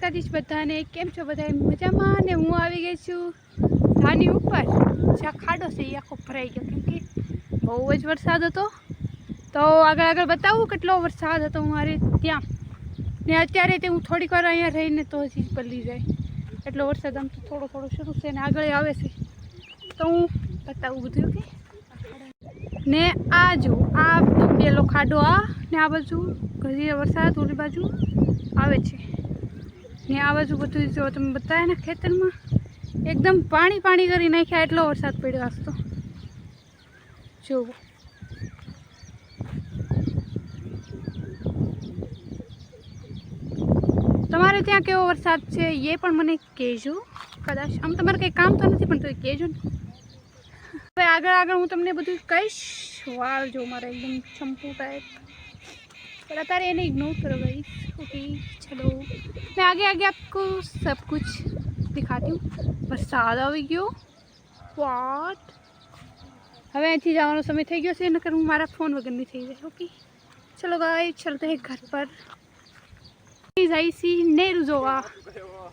માતાજી બધાને કેમ છો બધા મજામાં ને હું આવી ગઈ છું ધાની ઉપર જ્યાં ખાડો છે એ આખો ભરાઈ ગયો કેમ કે બહુ જ વરસાદ હતો તો આગળ બતાવું કેટલો વરસાદ હતો મારે ત્યાં ને અત્યારે તે હું થોડીક વાર અહીંયા રહીને તો હજી પલળી જાય એટલો વરસાદ આમ તો થોડો શરૂ છે ને આગળ આવે છે તો હું બતાવું બધું કે ને આ જો આ પેલો ખાડો આ ને આ બાજુ ઘણી વરસાદ ઓલી બાજુ આવે છે ને આ બાજુ બધું જો તમે બતાવ્યા ને ખેતરમાં એકદમ પાણી કરી નાખ્યા એટલો વરસાદ પડ્યો આજ તો જો તમારે ત્યાં કેવો વરસાદ છે એ પણ મને કહેજો કદાચ આમ તમારે કંઈ કામ તો નથી પણ તો કહેજો ને હવે આગળ હું તમને બધું કહીશ વાળ જો મારા एकदम चंपू टाइप पर अतारे इन्हें इग्नोर करो गाइस ओके चलो मैं आगे आपको सब कुछ दिखाती हूँ वरसाद આવી ગયો વોટ હવે અહીંથી જવાનો સમય થઈ ગયો છે નકર હું મારા ફોન વગરની થઈ જાય ઓકે ચલો ગાઈસ ચલતે હે ઘર પર જાઈસી નેરું જોવા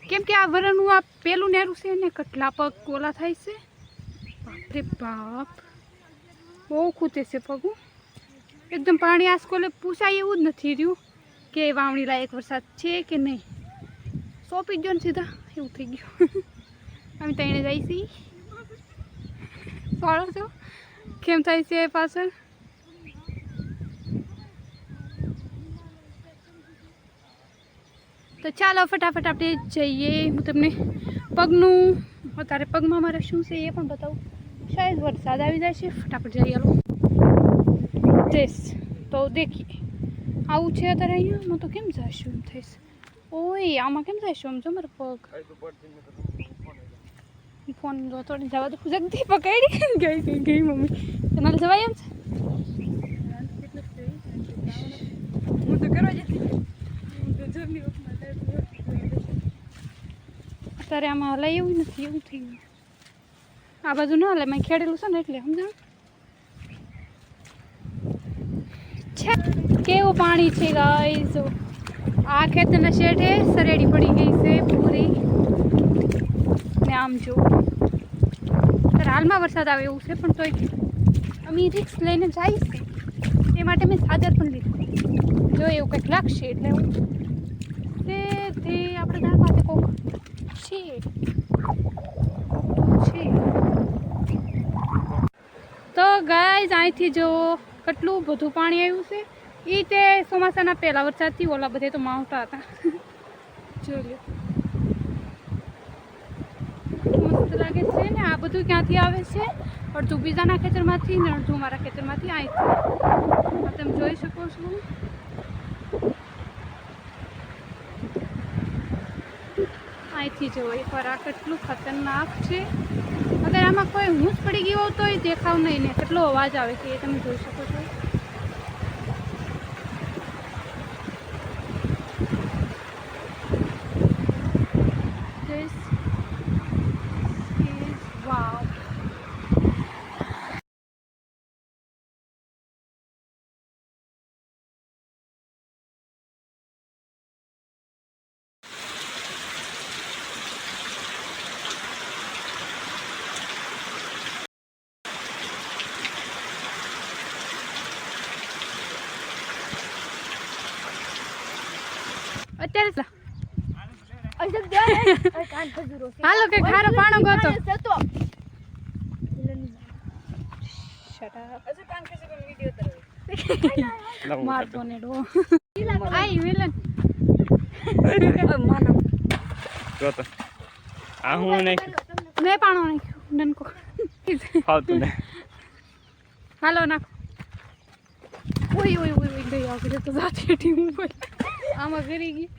કેમ કે આ વરણનું આ પેલું નેરું છે ને કટલા પગ કોલા થાય છે બાપરે બાપ બહુ ખૂતે છે પગું એકદમ પાણી આસકોલે પૂછાય એવું જ નથી રહ્યું કે વાવણી લાયક વરસાદ છે કે નહીં સોંપી જ જો ને સીધા એવું થઈ ગયું અમે તઈને જઈશી ફળો છો કેમ થાય છે પાછળ તો ચાલો ફટાફટ આપણે જઈએ હું તમને પગનું અત્યારે પગમાં મારા શું છે એ પણ બતાવું शायद वरसाद आ जाए છે फटाफट जाइए लो देश तो देखिए આવું છે અત્યારે અહીંયા હું તો કેમ જઈશું એમ થઈશ ઓય આમાં કેમ જઈશું આમ જો મારો પગ ફોન જો થોડી જવા તો જલ્દી પકડી ગઈ મમ્મી તમારે જવાય એમ છે હું તો કરવા જતી અત્યારે આમાં હલાય એવું નથી એવું થઈ ગયું આ બાજુ ના હાલે મેં ખેડેલું છે ને એટલે સમજાણ કેવું પાણી છે ગાઈસ આ ખેતરના શેઠે સરેડી પડી ગઈ છે પૂરી ને આમ જો હાલમાં વરસાદ આવે એવું છે પણ તોય અમે રિક્સ લઈને જાય છે એ માટે મેં સાદર પણ લીધું જો એવું કંઈક લાગશે એટલે હું તે આપણે ઘર પાસે કોક છે તો ગાઈઝ અહીંથી જો કેટલું બધું પાણી આવ્યું છે એ તે ચોમાસાના પહેલા વરસાદથી ઓલા બધે તો માવઠા હતા જોઈ મસ્ત લાગે છે ને આ બધું ક્યાંથી આવે છે અડધું બીજાના ખેતરમાંથી ને અડધું મારા ખેતરમાંથી અહીંથી તમે જોઈ શકો છો અહીંથી જો એકવાર આ કેટલું ખતરનાક છે અગર આમાં કોઈ ઊંચ પડી ગયો તો એ દેખાવ નહીં ને કેટલો અવાજ આવે છે એ તમે જોઈ શકો છો This is wow. અત્યારે હાલો કે ખારો પાણો ગોતો મારતો ને ડો આઈ વિલન માનો ગોતો આ હું નહીં મે પાણો નાખ્યો નનકો ફાવતું ને હાલો નાખો ઓય ગઈ આગળ તો જાતી ટીમ પર આમાં કરી ગઈ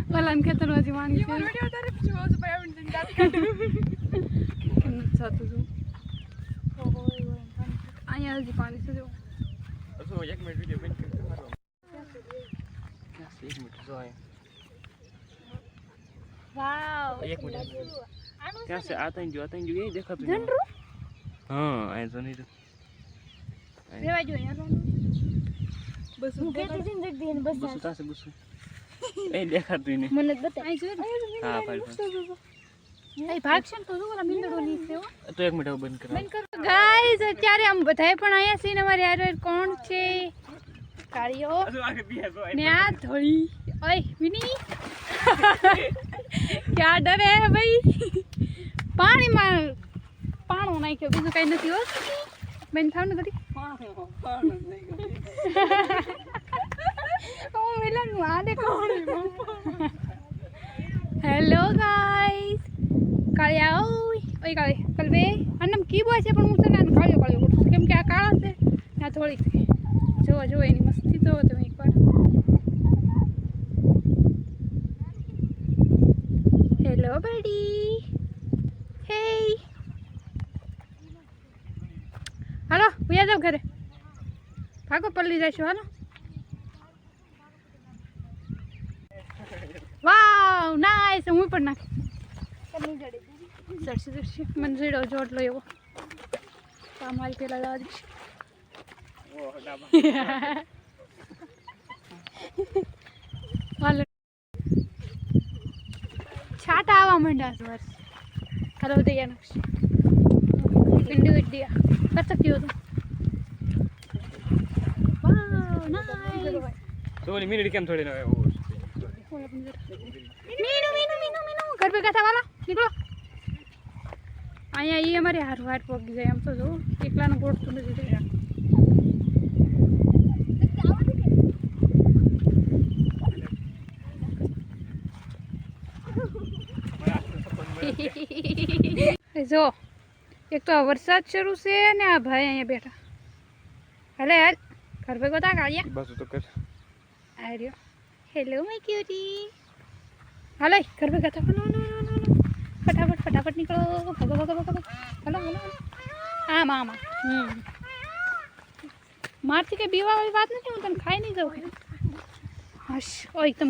વાલાન ખેતરમાં જીવાની છે અહીંયા હજી પાણી છે જો એક મિનિટ વિડિયો બંધ કરી મારો 1 મિનિટ જો વાવ એક મિનિટ ક્યાં છે? આ તઈ જો એ દેખાતું નહીં. જનરું હા આ જો નહીં. રેવા જો યાર બસ હું કેતી હતી ને જગદીને બસ બસ તાસે બસ એ દેખાતું નહીં. મને બતા આઈ જો હા ભાઈ એ ભાગશન તો જો ઓલા મીંદડો ની છે હો તો એક મિનિટ બંધ કર. બંધ કરો ગાઈસ અત્યારે આમ બધાય પણ આયા છે ને અમારે યાર કોણ છે કાળિયો ને આ ધોળી ઓય વિની ક્યાં ડરે હે ભાઈ પાણીમાં પાણો નાખ્યો બીજું કઈ નથી હો બેન થાવ ને ઘડી ઓ મિલન આ દેખો હેલો ગાઈસ કાળિયા ઓય કાળે કલવે આનમ કી બોય છે પણ હું તને આને કાળિયો કાળિયો બોલું કેમ કે આ કાળો છે આ થોડી છે જો જો એની મસ્તી તો તમે એકવાર હેલો બડી હે હાલો ભૈયા જાવ ઘરે ભાગો પલ્લી જઈશું હાલો વાવ નાઈસ હું પણ નાખ સરસી મને જીડો જોડ લો એવો અમારી પેલા જવા દઈશ છાટા આવવા માંડ્યા વર્ષ હાલો દયા નાખશે પિંડી વિડિયા कर सकती हो तुम वाह नाइस તો ઓલી મિનિટ કેમ થોડી ના मीनू मीनू मीनू मीनू घर पे कैसा वाला निकलो आया ये हमारे हार हार पग गए हम तो जो एकला नो गोट तुम दे जो एक तो वरसाद शुरू से ने आ भाई यहाँ बैठा हेलो यार घर पे गोता कालिया બસ તો કર. आ रही हो हेलो माय क्यूटी हेलो घर पे गोता नो नो नो नो फटाफट फटाफट निकलो भगो भगो भगो हेलो हेलो हाँ मामा मारती के बीवा वाली बात नहीं हूँ तन खाई नहीं जाओगे हश ओ एकदम